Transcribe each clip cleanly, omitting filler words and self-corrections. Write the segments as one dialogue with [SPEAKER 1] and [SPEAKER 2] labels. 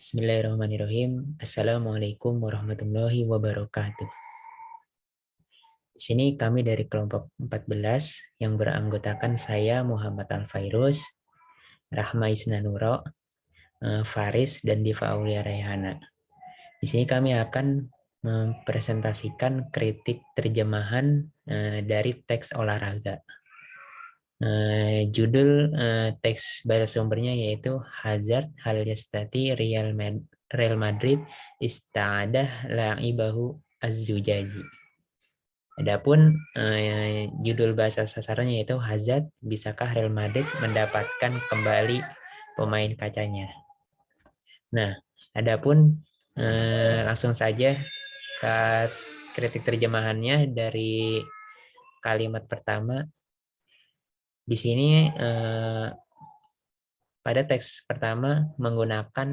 [SPEAKER 1] Bismillahirrahmanirrahim. Assalamualaikum warahmatullahi wabarakatuh. Di sini kami dari kelompok 14 yang beranggotakan saya Muhammad Al-Fairuz, Rahma Isnanuro, Faris, dan Diva Aulia Rayhana. Di sini kami akan mempresentasikan kritik terjemahan dari teks olahraga. Judul teks bahasa sumbernya yaitu Hazard hal yastati Real Madrid ista'adah la'ibahu az-Zujaji. Adapun judul bahasa sasarannya yaitu Hazard, bisakah Real Madrid mendapatkan kembali pemain kacanya. Nah, adapun langsung saja ke kritik terjemahannya dari kalimat pertama. Di sini pada teks pertama menggunakan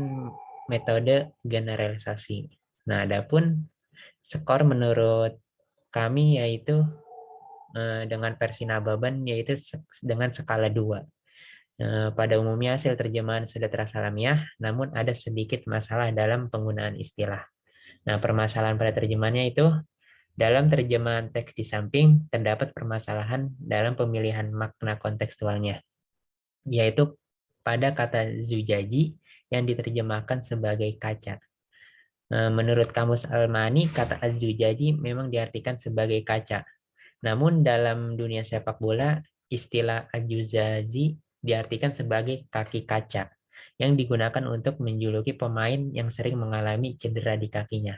[SPEAKER 1] metode generalisasi. Nah, adapun skor menurut kami yaitu dengan versi Nababan yaitu dengan skala 2. Pada umumnya hasil terjemahan sudah terasa alamiah, namun ada sedikit masalah dalam penggunaan istilah. Nah, permasalahan pada terjemahannya itu dalam terjemahan teks di samping terdapat permasalahan dalam pemilihan makna kontekstualnya, yaitu pada kata zujaji yang diterjemahkan sebagai kaca. Menurut Kamus Almani, kata az-zujaji memang diartikan sebagai kaca. Namun dalam dunia sepak bola, istilah ajuzazi diartikan sebagai kaki kaca yang digunakan untuk menjuluki pemain yang sering mengalami cedera di kakinya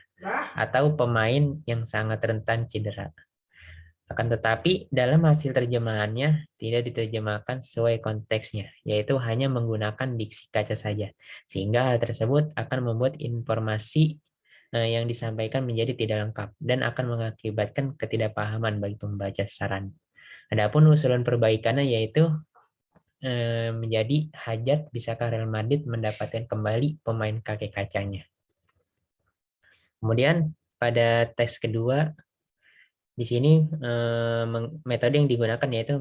[SPEAKER 1] atau pemain yang sangat rentan cedera. Akan tetapi dalam hasil terjemahannya tidak diterjemahkan sesuai konteksnya, yaitu hanya menggunakan diksi kaca saja. Sehingga hal tersebut akan membuat informasi yang disampaikan menjadi tidak lengkap dan akan mengakibatkan ketidakpahaman bagi pembaca saran. Adapun usulan perbaikannya yaitu menjadi Hazard, bisakah Real Madrid mendapatkan kembali pemain kaki kacanya. Kemudian pada teks kedua, di sini metode yang digunakan yaitu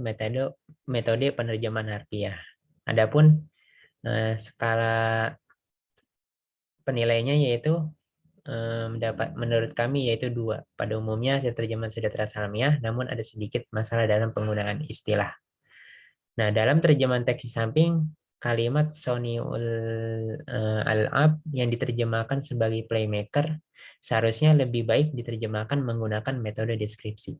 [SPEAKER 1] metode penerjemahan harfiah. Adapun skala penilaiannya yaitu menurut kami yaitu 2. Pada umumnya hasil terjemahan sudah terasa alamiah, namun ada sedikit masalah dalam penggunaan istilah. Nah, dalam terjemahan teks di samping, kalimat Soniul Al-Ab yang diterjemahkan sebagai playmaker seharusnya lebih baik diterjemahkan menggunakan metode deskripsi.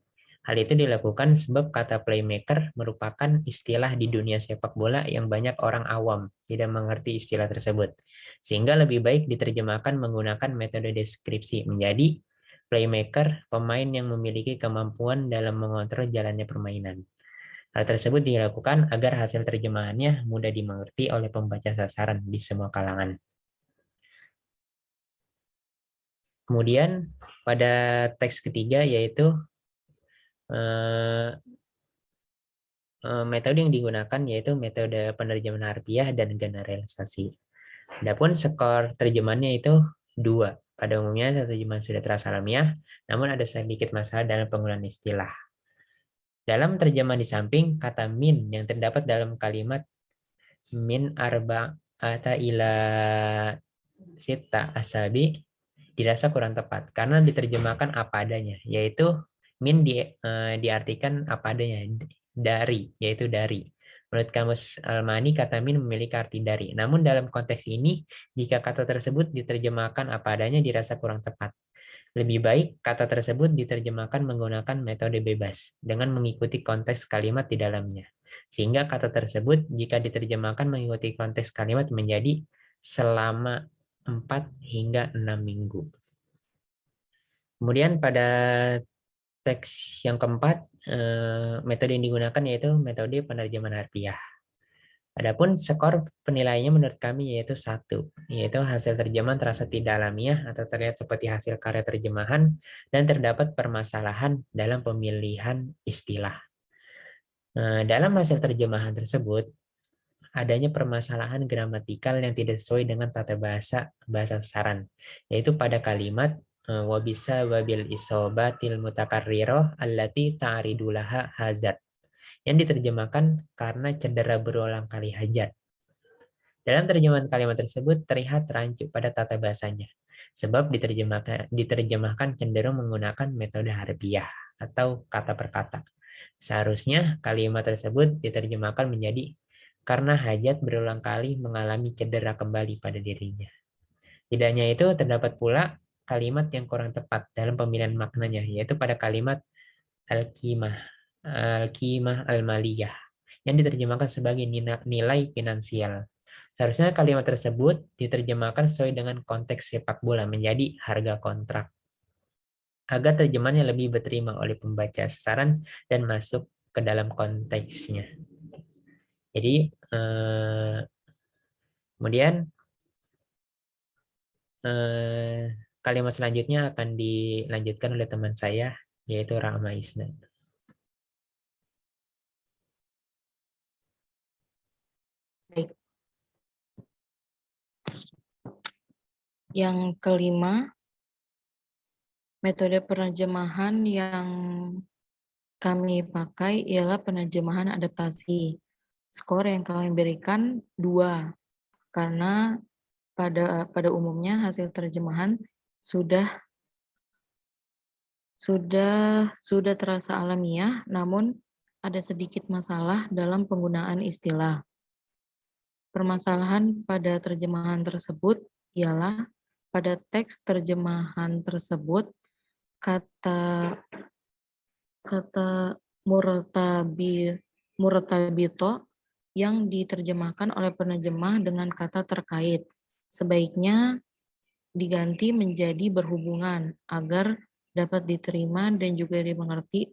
[SPEAKER 1] Hal itu dilakukan sebab kata playmaker merupakan istilah di dunia sepak bola yang banyak orang awam tidak mengerti istilah tersebut. Sehingga lebih baik diterjemahkan menggunakan metode deskripsi menjadi playmaker, pemain yang memiliki kemampuan dalam mengontrol jalannya permainan. Hal tersebut dilakukan agar hasil terjemahannya mudah dimengerti oleh pembaca sasaran di semua kalangan. Kemudian pada teks ketiga yaitu metode yang digunakan yaitu metode penerjemahan harfiah dan generalisasi. Adapun skor terjemahannya itu 2. Pada umumnya terjemahan sudah terasa alamiah, namun ada sedikit masalah dalam penggunaan istilah. Dalam terjemahan di samping, kata min yang terdapat dalam kalimat min arba'ata ila sita asabi dirasa kurang tepat karena diterjemahkan apa adanya, yaitu min diartikan apa adanya, dari, yaitu dari. Menurut Kamus Almani, kata min memiliki arti dari. Namun dalam konteks ini, jika kata tersebut diterjemahkan apa adanya dirasa kurang tepat. Lebih baik kata tersebut diterjemahkan menggunakan metode bebas dengan mengikuti konteks kalimat di dalamnya. Sehingga kata tersebut jika diterjemahkan mengikuti konteks kalimat menjadi selama 4 hingga 6 minggu. Kemudian pada teks yang keempat, metode yang digunakan yaitu metode penerjemahan harfiah. Adapun skor penilaiannya menurut kami yaitu 1, yaitu hasil terjemahan terasa tidak alamiah atau terlihat seperti hasil karya terjemahan dan terdapat permasalahan dalam pemilihan istilah. Dalam hasil terjemahan tersebut, adanya permasalahan gramatikal yang tidak sesuai dengan tata bahasa sasaran, yaitu pada kalimat wabisa wabil isobatil mutakarriroh allati ta'ridulaha hazard yang diterjemahkan karena cedera berulang kali Hazard. Dalam terjemahan kalimat tersebut terlihat rancu pada tata bahasanya, sebab diterjemahkan cenderung menggunakan metode harfiah atau kata per kata. Seharusnya kalimat tersebut diterjemahkan menjadi karena Hajat berulang kali mengalami cedera kembali pada dirinya. Tidak hanya itu, terdapat pula kalimat yang kurang tepat dalam pemilihan maknanya, yaitu pada kalimat al-qimah, al-qimah al-maliyah, yang diterjemahkan sebagai nilai finansial. Seharusnya kalimat tersebut diterjemahkan sesuai dengan konteks sepak bola menjadi harga kontrak, agar terjemahannya lebih diterima oleh pembaca sasaran dan masuk ke dalam konteksnya. Jadi, kemudian kalimat selanjutnya akan dilanjutkan oleh teman saya, yaitu Rahma Isna.
[SPEAKER 2] Baik. Yang kelima, metode penerjemahan yang kami pakai ialah penerjemahan adaptasi. Skor yang kami berikan 2, karena pada umumnya hasil terjemahan sudah terasa alamiah, namun ada sedikit masalah dalam penggunaan istilah. Permasalahan pada terjemahan tersebut ialah pada teks terjemahan tersebut kata murtabito yang diterjemahkan oleh penerjemah dengan kata terkait sebaiknya diganti menjadi berhubungan agar dapat diterima dan juga dimengerti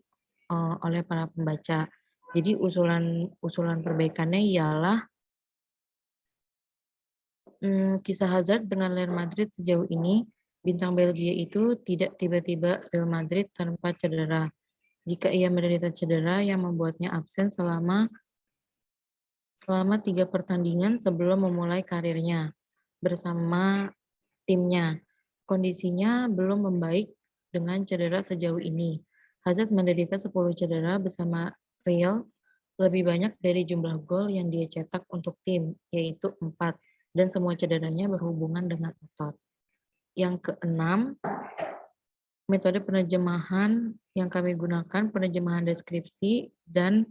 [SPEAKER 2] oleh para pembaca. Jadi usulan perbaikannya ialah kisah Hazard dengan Real Madrid sejauh ini, bintang Belgia itu tidak tiba-tiba Real Madrid tanpa cedera. Jika ia menderita cedera yang membuatnya absen selama 3 pertandingan sebelum memulai karirnya bersama timnya. Kondisinya belum membaik dengan cedera sejauh ini. Hazard menderita 10 cedera bersama Real, lebih banyak dari jumlah gol yang dia cetak untuk tim, yaitu 4, dan semua cederanya berhubungan dengan otot. Yang keenam, metode penerjemahan yang kami gunakan, penerjemahan deskripsi dan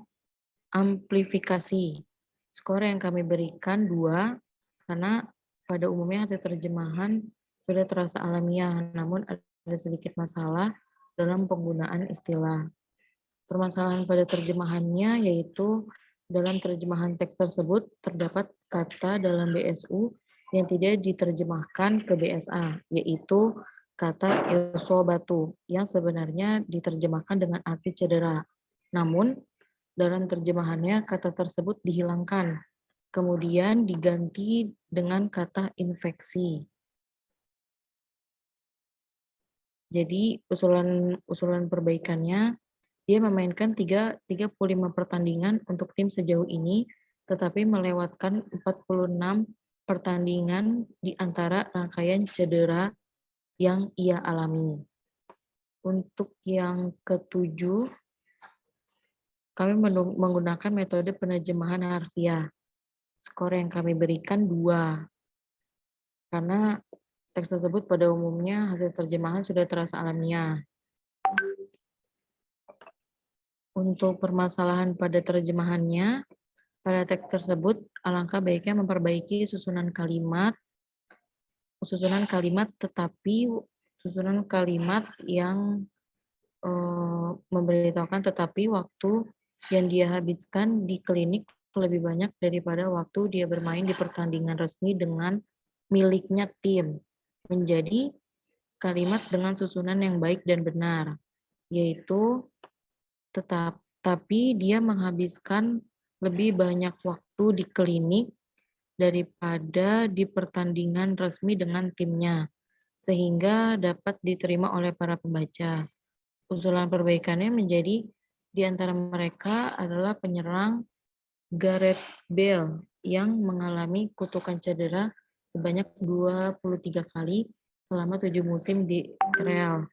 [SPEAKER 2] amplifikasi. Skor yang kami berikan 2, karena pada umumnya hasil terjemahan sudah terasa alamiah, namun ada sedikit masalah dalam penggunaan istilah. Permasalahan pada terjemahannya yaitu dalam terjemahan teks tersebut terdapat kata dalam BSU yang tidak diterjemahkan ke BSA, yaitu kata isobatu yang sebenarnya diterjemahkan dengan arti cedera. Namun, dalam terjemahannya kata tersebut dihilangkan, kemudian diganti dengan kata infeksi. Jadi usulan perbaikannya, dia memainkan 35 pertandingan untuk tim sejauh ini, tetapi melewatkan 46 pertandingan di antara rangkaian cedera yang ia alami. Untuk yang ketujuh, kami menggunakan metode penerjemahan harfiah. Skor yang kami berikan 2, karena teks tersebut pada umumnya hasil terjemahan sudah terasa alamiah. Untuk permasalahan pada terjemahannya, pada teks tersebut alangkah baiknya memperbaiki susunan kalimat yang memberitahukan tetapi waktu yang dia habiskan di klinik lebih banyak daripada waktu dia bermain di pertandingan resmi dengan miliknya tim, menjadi kalimat dengan susunan yang baik dan benar, yaitu tapi dia menghabiskan lebih banyak waktu di klinik daripada di pertandingan resmi dengan timnya, sehingga dapat diterima oleh para pembaca. Usulan perbaikannya menjadi di antara mereka adalah penyerang Gareth Bale yang mengalami kutukan cedera sebanyak 23 kali selama 7 musim di Real.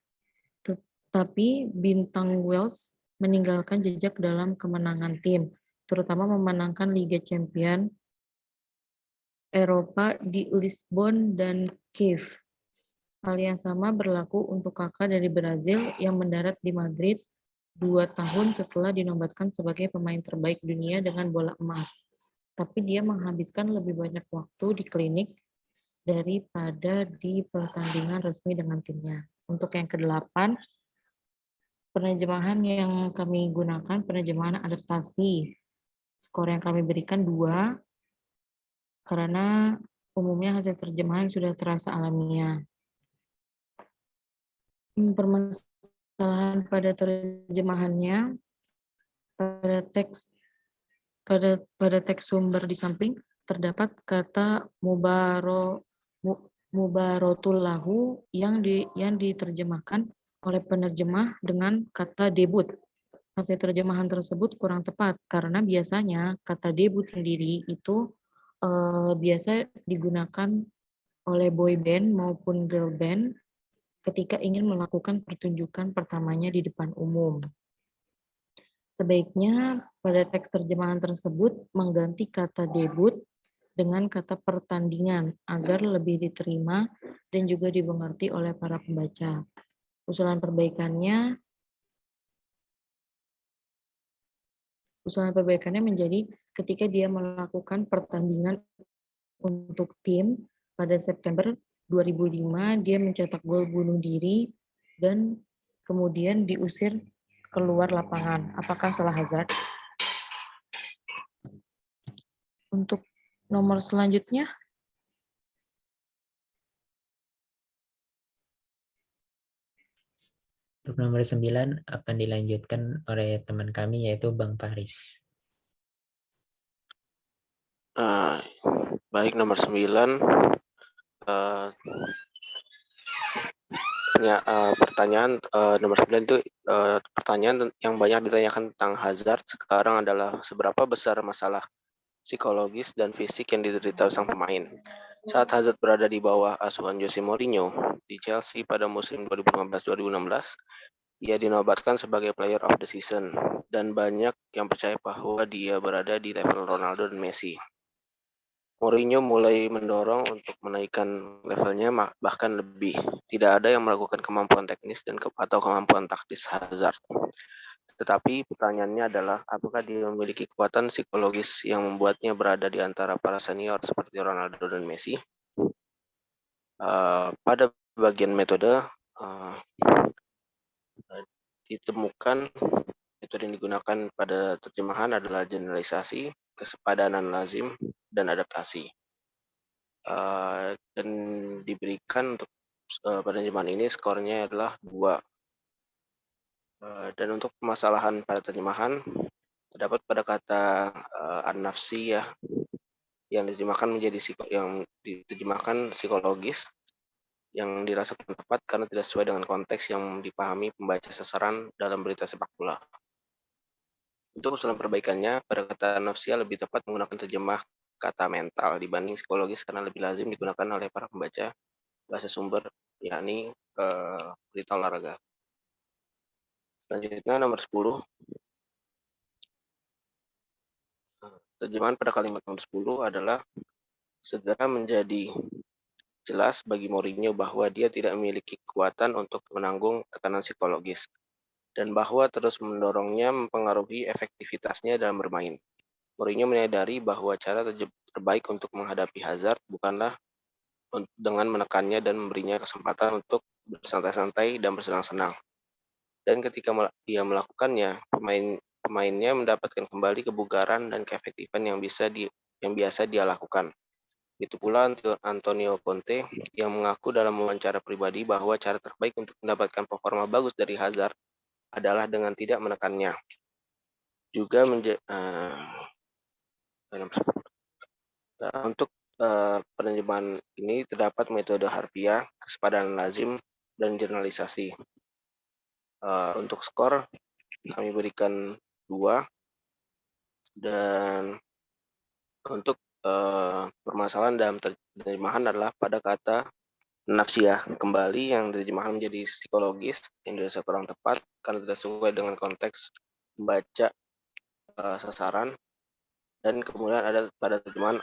[SPEAKER 2] Tetapi bintang Wales meninggalkan jejak dalam kemenangan tim, terutama memenangkan Liga Champions Eropa di Lisbon dan Kiev. Hal yang sama berlaku untuk kakak dari Brazil yang mendarat di Madrid 2 tahun setelah dinobatkan sebagai pemain terbaik dunia dengan bola emas. Tapi dia menghabiskan lebih banyak waktu di klinik daripada di pertandingan resmi dengan timnya. Untuk yang ke-8, penerjemahan yang kami gunakan, penerjemahan adaptasi. Skor yang kami berikan 2, karena umumnya hasil terjemahan sudah terasa alamiah. Permasalahan pada terjemahannya, pada teks sumber di samping terdapat kata mubarotul lahu yang diterjemahkan oleh penerjemah dengan kata debut. Hasil terjemahan tersebut kurang tepat karena biasanya kata debut sendiri itu biasa digunakan oleh boy band maupun girl band ketika ingin melakukan pertunjukan pertamanya di depan umum. Sebaiknya pada teks terjemahan tersebut mengganti kata debut dengan kata pertandingan agar lebih diterima dan juga dimengerti oleh para pembaca. Usulan perbaikannya menjadi ketika dia melakukan pertandingan untuk tim pada September 2005, dia mencetak gol bunuh diri dan kemudian diusir keluar lapangan. Apakah salah Hazard? Untuk nomor selanjutnya,
[SPEAKER 1] Untuk nomor 9 akan dilanjutkan oleh teman kami yaitu Bang Paris.
[SPEAKER 3] Baik, nomor 9. Pertanyaan nomor 9 itu pertanyaan yang banyak ditanyakan tentang Hazard sekarang adalah seberapa besar masalah psikologis dan fisik yang diderita sang pemain. Saat Hazard berada di bawah asuhan Jose Mourinho di Chelsea pada musim 2015-2016, ia dinobatkan sebagai Player of the Season dan banyak yang percaya bahwa dia berada di level Ronaldo dan Messi. Mourinho mulai mendorong untuk menaikkan levelnya bahkan lebih. Tidak ada yang melakukan kemampuan teknis atau kemampuan taktis Hazard. Tetapi pertanyaannya adalah apakah dia memiliki kekuatan psikologis yang membuatnya berada di antara para senior seperti Ronaldo dan Messi? Pada bagian metode ditemukan metode yang digunakan pada terjemahan adalah generalisasi, kesepadanan lazim, dan adaptasi. Dan diberikan untuk penerjemahan ini skornya adalah 2. Dan untuk permasalahan pada terjemahan terdapat pada kata an-nafsi ya, yang diterjemahkan psikologis yang dirasakan tepat karena tidak sesuai dengan konteks yang dipahami pembaca sasaran dalam berita sepak bola. Untuk usulan perbaikannya, pada kata nafsia lebih tepat menggunakan terjemah kata mental dibanding psikologis karena lebih lazim digunakan oleh para pembaca bahasa sumber, yakni berita olahraga. Selanjutnya nomor 10. Terjemahan pada kalimat nomor 10 adalah segera menjadi jelas bagi Mourinho bahwa dia tidak memiliki kekuatan untuk menanggung tekanan psikologis dan bahwa terus mendorongnya mempengaruhi efektivitasnya dalam bermain. Mourinho menyadari bahwa cara terbaik untuk menghadapi Hazard bukanlah dengan menekannya dan memberinya kesempatan untuk bersantai-santai dan bersenang-senang. Dan ketika dia melakukannya, pemainnya mendapatkan kembali kebugaran dan keefektifan yang biasa dia lakukan. Itu pula Antonio Conte yang mengaku dalam wawancara pribadi bahwa cara terbaik untuk mendapatkan performa bagus dari Hazard adalah dengan tidak menekannya. Juga untuk penerjemahan ini terdapat metode harfiah, kesepadanan lazim, dan generalisasi. Untuk skor kami berikan 2, dan untuk permasalahan dalam terjemahan adalah pada kata nafsiyah kembali yang terjemahan menjadi psikologis yang dirasa kurang tepat karena tidak sesuai dengan konteks membaca sasaran. Dan kemudian ada pada terjemahan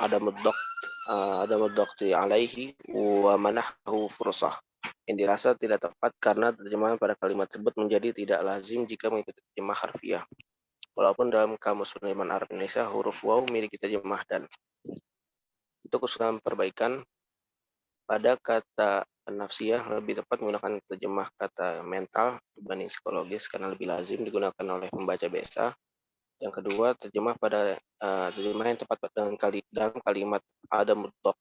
[SPEAKER 3] Adamud Dokti alaihi wa manahu fursah, yang dirasa tidak tepat karena terjemahan pada kalimat tersebut menjadi tidak lazim jika mengikuti terjemah harfiah. Walaupun dalam Kamus Penerjemahan Arab Indonesia huruf waw miliki terjemah dan. Untuk usulan perbaikan, pada kata nafsiyah lebih tepat menggunakan terjemah kata mental dibanding psikologis karena lebih lazim digunakan oleh pembaca biasa. Yang kedua, terjemah yang tepat dalam kalimat ada mutlaq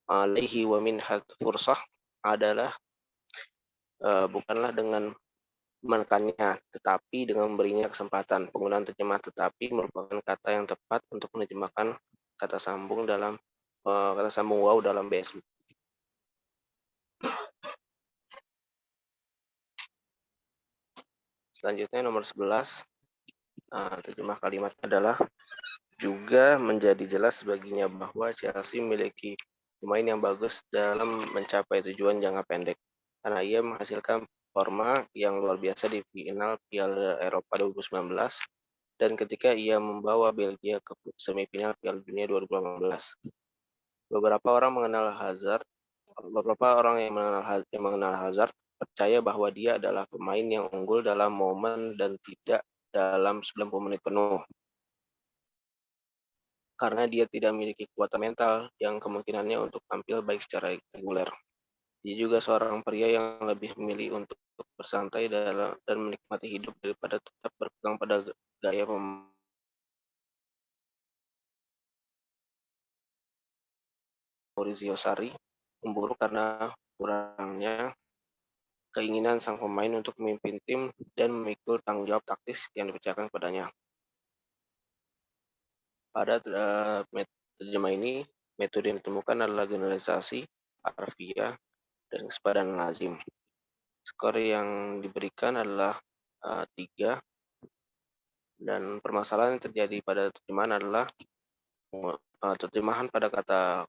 [SPEAKER 3] alaihi wa minhat fursah adalah bukanlah dengan menekannya, tetapi dengan memberinya kesempatan. Penggunaan terjemah tetapi merupakan kata yang tepat untuk menerjemahkan kata sambung waw dalam BSU. Selanjutnya nomor 11, terjemah kalimat adalah juga menjadi jelas baginya bahwa Chelsea memiliki pemain yang bagus dalam mencapai tujuan jangka pendek, karena ia menghasilkan performa yang luar biasa di final Piala Eropa 2019 dan ketika ia membawa Belgia ke semifinal Piala Dunia 2018. Beberapa orang yang mengenal Hazard percaya bahwa dia adalah pemain yang unggul dalam momen dan tidak dalam 90 menit penuh. Karena dia tidak memiliki kekuatan mental yang kemungkinannya untuk tampil baik secara reguler. Dia juga seorang pria yang lebih memilih untuk bersantai dan menikmati hidup daripada tetap berpegang pada gaya Maurizio Sarri, memburuk karena kurangnya keinginan sang pemain untuk memimpin tim dan memikul tanggung jawab taktis yang dipercayakan kepadanya. Pada terjemah ini, metode yang ditemukan adalah generalisasi, harfiah, dan kesepadan lazim. Skor yang diberikan adalah 3, dan permasalahan yang terjadi pada terjemahan adalah terjemahan pada kata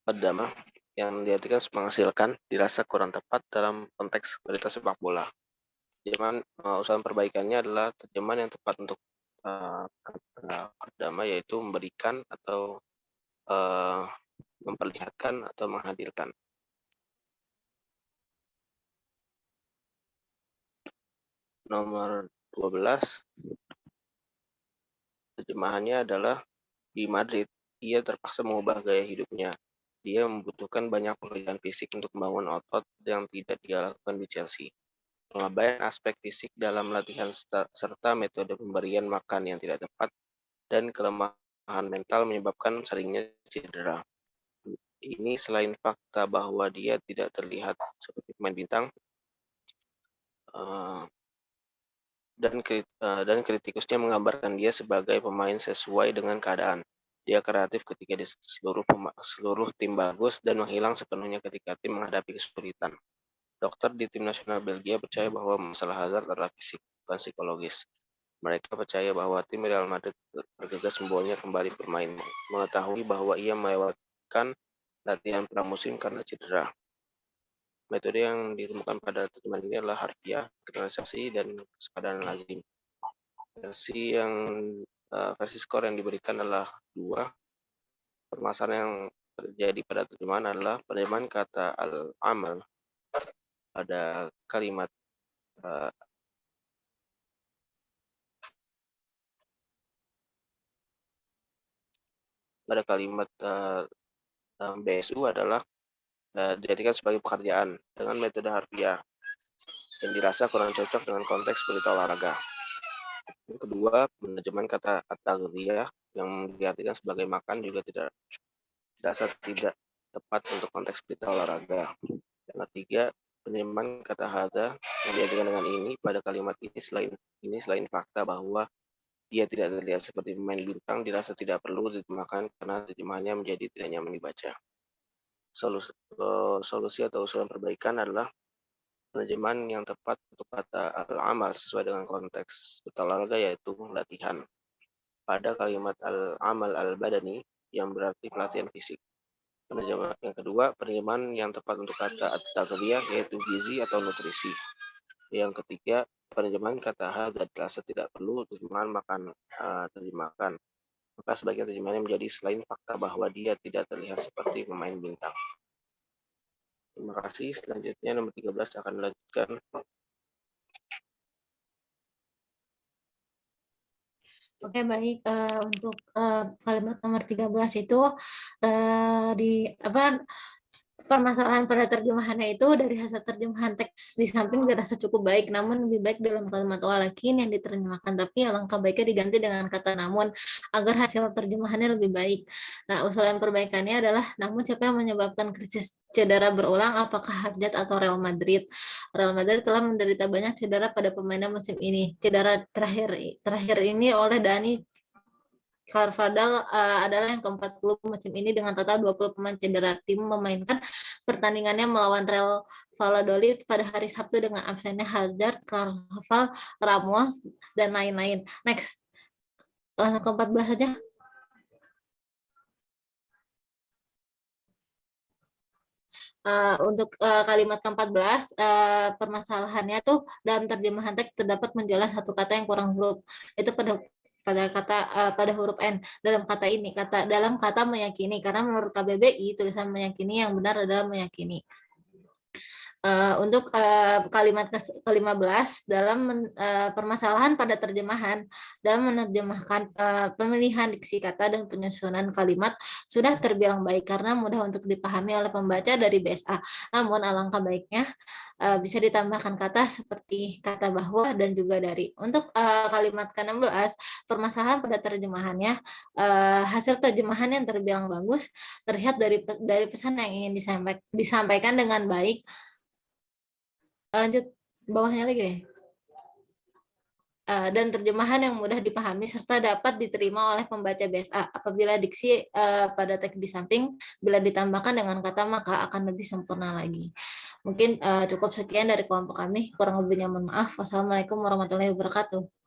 [SPEAKER 3] qaddama yang diartikan menghasilkan dirasa kurang tepat dalam konteks kualitas sepak bola. Terjemahan usaha perbaikannya adalah terjemahan yang tepat untuk kata qaddama, yaitu memberikan atau memperlihatkan atau menghadirkan. Nomor 12, terjemahannya adalah di Madrid, ia terpaksa mengubah gaya hidupnya. Dia membutuhkan banyak pekerjaan fisik untuk membangun otot yang tidak dia lakukan di Chelsea. Pengabaian aspek fisik dalam latihan serta metode pemberian makan yang tidak tepat dan kelemahan mental menyebabkan seringnya cedera. Ini selain fakta bahwa dia tidak terlihat seperti pemain bintang, dan kritikusnya menggambarkan dia sebagai pemain sesuai dengan keadaan. Dia kreatif ketika di seluruh tim bagus dan menghilang sepenuhnya ketika tim menghadapi kesulitan. Dokter di tim nasional Belgia percaya bahwa masalah Hazard adalah fisik, bukan psikologis. Mereka percaya bahwa tim Real Madrid bergegas membawanya kembali bermain, mengetahui bahwa ia melewatkan latihan pramusim karena cedera. Metode yang ditemukan pada terjemahan ini adalah harfiah, generalisasi, dan kesepadan lazim. Versi skor yang diberikan adalah 2. Permasalahan yang terjadi pada terjemahan adalah penerimaan kata al-amal pada kalimat BSU adalah diartikan sebagai pekerjaan dengan metode harfiah yang dirasa kurang cocok dengan konteks berita olahraga. Yang kedua, penerjemahan kata at-taghdhiyah yang diartikan sebagai makan juga tidak tepat untuk konteks berita olahraga. Yang ketiga, penerimaan kata hadza yang diartikan dengan ini pada kalimat ini selain fakta bahwa dia tidak terlihat seperti pemain bintang, dirasa tidak perlu diterjemahkan karena terjemahannya menjadi tidak nyaman dibaca. Solusi atau usulan perbaikan adalah penerjemahan yang tepat untuk kata al-amal sesuai dengan konteks berita olahraga, yaitu latihan. Pada kalimat al-amal al-badani yang berarti pelatihan fisik. Yang kedua, penerjemahan yang tepat untuk kata at-taghliyah yaitu gizi atau nutrisi. Yang ketiga, penerjemahan kata hadzat rasa tidak perlu terjemahan terjemahkan. Maka sebagian terjemahannya menjadi selain fakta bahwa dia tidak terlihat seperti pemain bintang. Terima kasih. Selanjutnya nomor 13 akan dilanjutkan.
[SPEAKER 4] Oke, baik. Untuk kalimat nomor 13 itu permasalahan pada terjemahannya itu dari hasil terjemahan teks di samping dirasa cukup baik, namun lebih baik dalam kalimat walakin yang diterjemahkan, tapi alangkah baiknya diganti dengan kata namun agar hasil terjemahannya lebih baik. Nah, usulan perbaikannya adalah namun siapa yang menyebabkan krisis cedera berulang, apakah Harjat atau Real Madrid? Real Madrid telah menderita banyak cedera pada pemainnya musim ini. Cedera terakhir ini oleh Dani Carvajal adalah yang ke-40 musim ini dengan total 20 pemain cedera. Tim memainkan pertandingannya melawan Real Valladolid pada hari Sabtu dengan absennya Hazard, Carvajal, Ramos, dan lain-lain. Next, langsung ke-14 saja. Untuk kalimat ke-14, permasalahannya tuh dalam terjemahan teks terdapat menjelas satu kata yang kurang huruf. Itu pada huruf N dalam kata meyakini, karena menurut KBBI tulisan meyakini yang benar adalah meyakini. Untuk kalimat ke-15 dalam permasalahan pada terjemahan dalam menerjemahkan pemilihan diksi kata dan penyusunan kalimat sudah terbilang baik karena mudah untuk dipahami oleh pembaca dari BSA. Namun alangkah baiknya bisa ditambahkan kata seperti kata bahwa dan juga dari. Untuk kalimat ke-16 permasalahan pada terjemahannya, hasil terjemahan yang terbilang bagus terlihat dari pesan yang ingin disampaikan dengan baik. Lanjut bawahnya lagi deh. Dan terjemahan yang mudah dipahami serta dapat diterima oleh pembaca BSA. Apabila diksi pada teks di samping bila ditambahkan dengan kata maka akan lebih sempurna lagi. Mungkin cukup sekian dari kelompok kami. Kurang lebihnya mohon maaf. Wassalamualaikum warahmatullahi wabarakatuh.